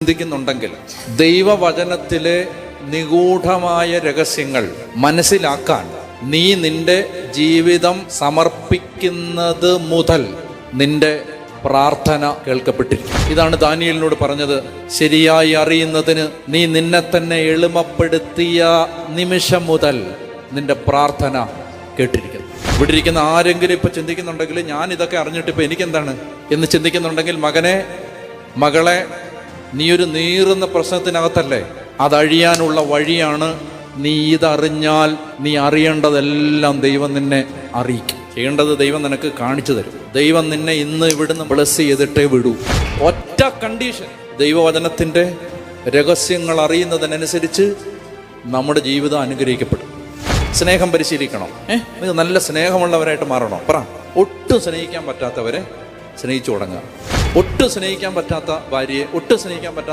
ചിന്തിക്കുന്നുണ്ടെങ്കിൽ ദൈവവചനത്തിലെ നിഗൂഢമായ രഹസ്യങ്ങൾ മനസ്സിലാക്കാൻ നീ നിന്റെ ജീവിതം സമർപ്പിക്കുന്നത് മുതൽ നിന്റെ പ്രാർത്ഥന കേൾക്കപ്പെട്ടിരിക്കും. ഇതാണ് ദാനിയേലിനോട് പറഞ്ഞത്. ശരിയായി അറിയുന്നതിന് നീ നിന്നെ തന്നെ എളിമപ്പെടുത്തിയ നിമിഷം മുതൽ നിന്റെ പ്രാർത്ഥന കേട്ടിരിക്കുന്നു. ഇവിടെ ഇരിക്കുന്ന ആരെങ്കിലും ഇപ്പൊ ചിന്തിക്കുന്നുണ്ടെങ്കിൽ ഞാൻ ഇതൊക്കെ അറിഞ്ഞിട്ട് ഇപ്പൊ എനിക്കെന്താണ് എന്ന് ചിന്തിക്കുന്നുണ്ടെങ്കിൽ, മകനെ മകളെ, നീയൊരു നീറുന്ന പ്രശ്നത്തിനകത്തല്ലേ? അതഴിയാനുള്ള വഴിയാണ്. നീ ഇതറിഞ്ഞാൽ നീ അറിയേണ്ടതെല്ലാം ദൈവം നിന്നെ അറിയിക്കും. ചെയ്യേണ്ടത് ദൈവം നിനക്ക് കാണിച്ചു തരും. ദൈവം നിന്നെ ഇന്ന് ഇവിടുന്ന് ബ്ലസ് ചെയ്തിട്ടേ വിടൂ. ഒറ്റ കണ്ടീഷൻ, ദൈവവചനത്തിൻ്റെ രഹസ്യങ്ങൾ അറിയുന്നതിനനുസരിച്ച് നമ്മുടെ ജീവിതം അനുഗ്രഹിക്കപ്പെടും. സ്നേഹം പരിശീലിക്കണം. നിങ്ങൾ നല്ല സ്നേഹമുള്ളവരായിട്ട് മാറണം. പറ, ഒട്ടും സ്നേഹിക്കാൻ പറ്റാത്തവരെ സ്നേഹിച്ചു തുടങ്ങുക. ഒട്ടും സ്നേഹിക്കാൻ പറ്റാത്ത ഭാര്യയെ, ഒട്ടും സ്നേഹിക്കാൻ പറ്റാത്ത